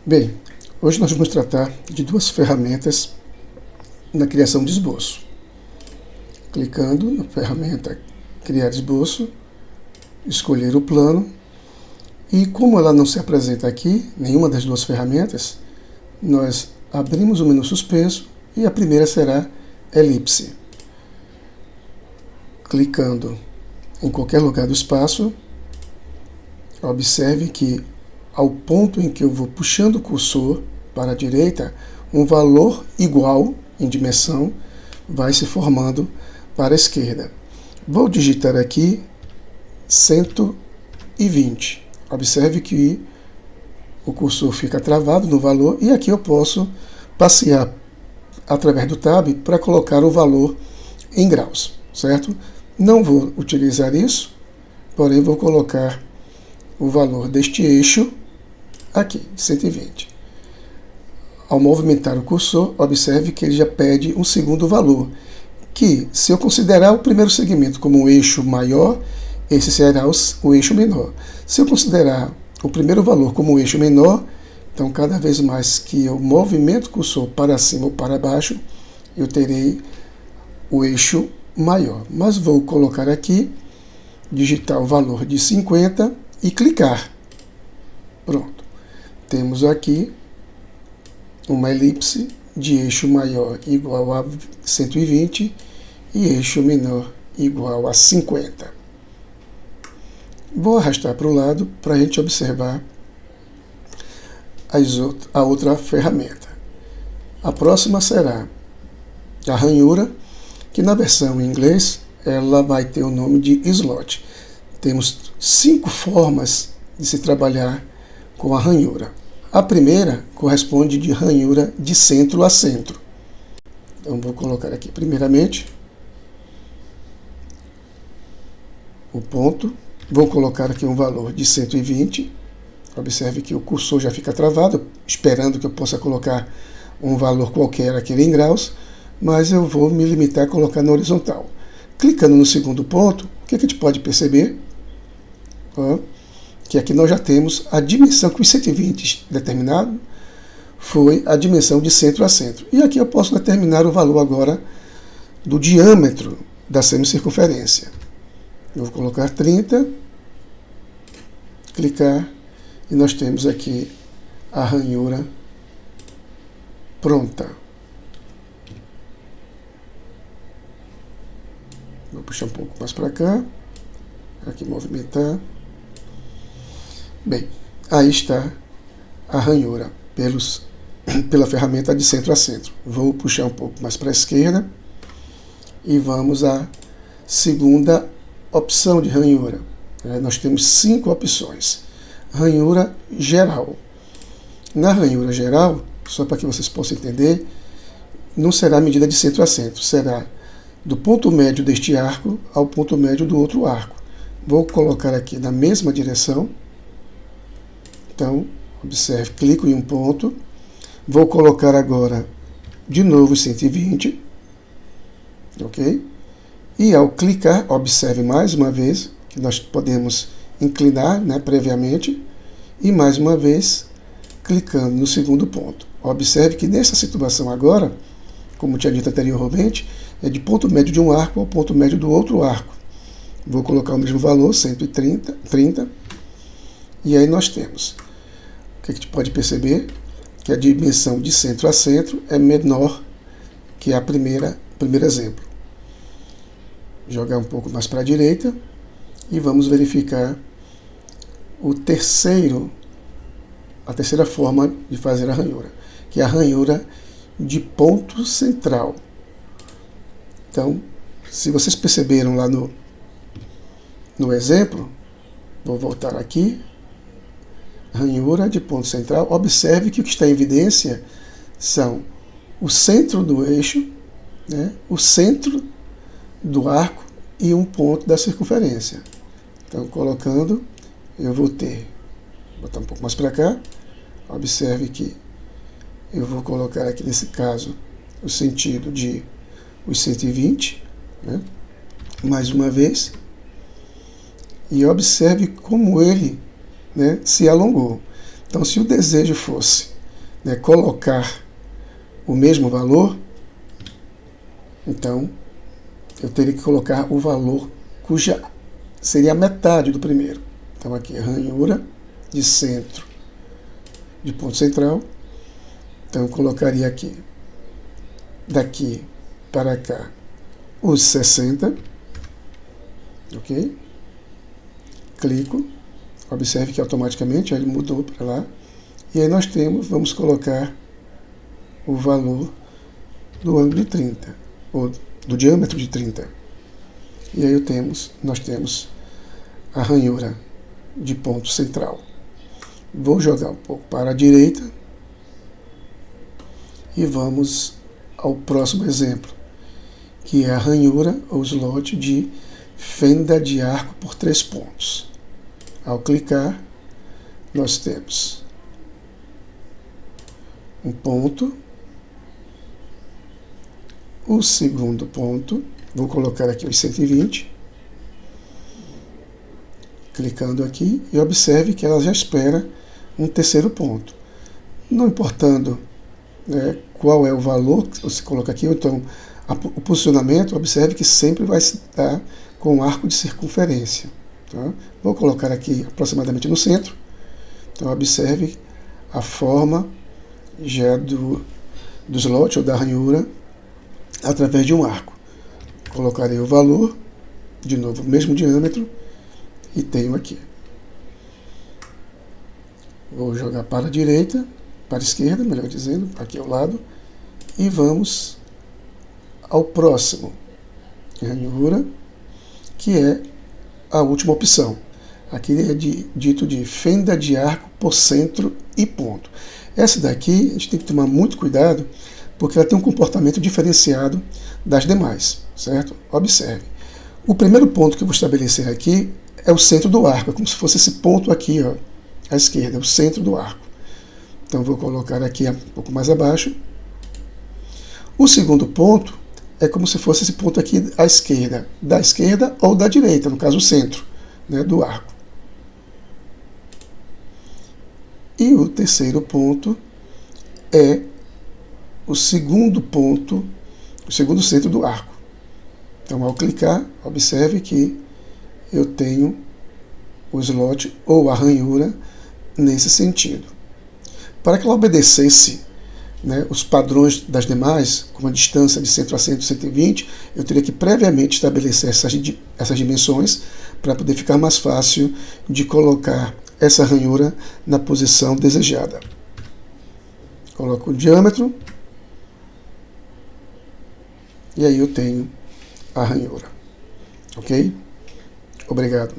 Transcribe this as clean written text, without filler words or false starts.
Bem, hoje nós vamos tratar de duas ferramentas na criação de esboço. Clicando na ferramenta Criar Esboço, escolher o plano, e como ela não se apresenta aqui, nenhuma das duas ferramentas, nós abrimos o menu suspenso e a primeira será elipse. Clicando em qualquer lugar do espaço, observe que ao ponto em que eu vou puxando o cursor para a direita, um valor igual em dimensão vai se formando para a esquerda. Vou digitar aqui 120. Observe que o cursor fica travado no valor e aqui eu posso passear através do Tab para colocar o valor em graus, certo? Não vou utilizar isso, porém vou colocar o valor deste eixo aqui, 120. Ao movimentar o cursor, observe que ele já pede um segundo valor, que se eu considerar o primeiro segmento como um eixo maior, esse será o eixo menor. Se eu considerar o primeiro valor como um eixo menor, então cada vez mais que eu movimento o cursor para cima ou para baixo, eu terei o eixo maior. Mas vou colocar aqui, digitar o valor de 50 e clicar. Pronto. Temos aqui uma elipse de eixo maior igual a 120 e eixo menor igual a 50. Vou arrastar para o lado para a gente observar a outra ferramenta. A próxima será a ranhura, que na versão em inglês ela vai ter o nome de slot. Temos 5 formas de se trabalhar com a ranhura. A primeira corresponde de ranhura de centro a centro. Então vou colocar aqui primeiramente o ponto. Vou colocar aqui um valor de 120. Observe que o cursor já fica travado, esperando que eu possa colocar um valor qualquer aqui em graus, mas eu vou me limitar a colocar na horizontal. Clicando no segundo ponto, o que a gente pode perceber? Que aqui nós já temos a dimensão que os 120 determinado foi a dimensão de centro a centro. E aqui eu posso determinar o valor agora do diâmetro da semicircunferência. Eu vou colocar 30, clicar, e nós temos aqui a ranhura pronta. Vou puxar um pouco mais para cá, aqui movimentar. Bem, aí está a ranhura pela ferramenta de centro a centro. Vou puxar um pouco mais para a esquerda e vamos à segunda opção de ranhura. Nós temos 5 opções. Ranhura geral. Na ranhura geral, só para que vocês possam entender, não será medida de centro a centro, será do ponto médio deste arco ao ponto médio do outro arco. Vou colocar aqui na mesma direção. Então, observe, clico em um ponto, vou colocar agora de novo 120, ok? E ao clicar, observe mais uma vez, que nós podemos inclinar, previamente, e mais uma vez, clicando no segundo ponto. Observe que nessa situação agora, como tinha dito anteriormente, é de ponto médio de um arco ao ponto médio do outro arco. Vou colocar o mesmo valor, 130, e aí nós temos, o que a gente pode perceber? Que a dimensão de centro a centro é menor que a primeiro exemplo. Jogar um pouco mais para a direita e vamos verificar a terceira forma de fazer a ranhura, que é a ranhura de ponto central. Então, se vocês perceberam lá no exemplo, vou voltar aqui, ranhura de ponto central, observe que o que está em evidência são o centro do eixo, o centro do arco e um ponto da circunferência. Então, colocando, eu vou botar um pouco mais para cá, observe que eu vou colocar aqui nesse caso o sentido de os 120, mais uma vez, e observe como ele se alongou. Então, se o desejo fosse né, colocar o mesmo valor, então eu teria que colocar o valor cuja seria a metade do primeiro. Então aqui, ranhura de centro, de ponto central. Então eu colocaria aqui, daqui para cá, os 60. Ok? Clico. Observe que automaticamente ele mudou para lá. E aí nós temos, vamos colocar o valor do ângulo de 30, ou do diâmetro de 30. E aí nós temos a ranhura de ponto central. Vou jogar um pouco para a direita e vamos ao próximo exemplo, que é a ranhura ou slot de fenda de arco por 3 pontos. Ao clicar, nós temos um ponto, o segundo ponto, vou colocar aqui os 120, clicando aqui, e observe que ela já espera um terceiro ponto. Não importando, né, qual é o valor que você coloca aqui, então o posicionamento, observe que sempre vai se dar com um arco de circunferência. Tá? Vou colocar aqui aproximadamente no centro. Então observe a forma já do slot ou da ranhura através de um arco. Colocarei o valor, de novo o mesmo diâmetro, e tenho aqui. Vou jogar para a direita, para a esquerda, melhor dizendo, aqui ao lado, e vamos ao próximo, ranhura, que é a última opção. Aqui é dito de fenda de arco por centro e ponto. Essa daqui a gente tem que tomar muito cuidado, porque ela tem um comportamento diferenciado das demais, certo? Observe. O primeiro ponto que eu vou estabelecer aqui é o centro do arco, é como se fosse esse ponto aqui, ó, à esquerda, é o centro do arco. Então vou colocar aqui um pouco mais abaixo. O segundo ponto é como se fosse esse ponto aqui à esquerda, da esquerda ou da direita, no caso o centro, né, do arco. E o terceiro ponto é o segundo ponto, o segundo centro do arco. Então ao clicar, observe que eu tenho o slot ou a ranhura nesse sentido. Para que ela obedecesse, né, os padrões das demais, como a distância de centro a centro 120, eu teria que previamente estabelecer essas dimensões para poder ficar mais fácil de colocar essa ranhura na posição desejada. Coloco o diâmetro e aí eu tenho a ranhura. Ok? Obrigado.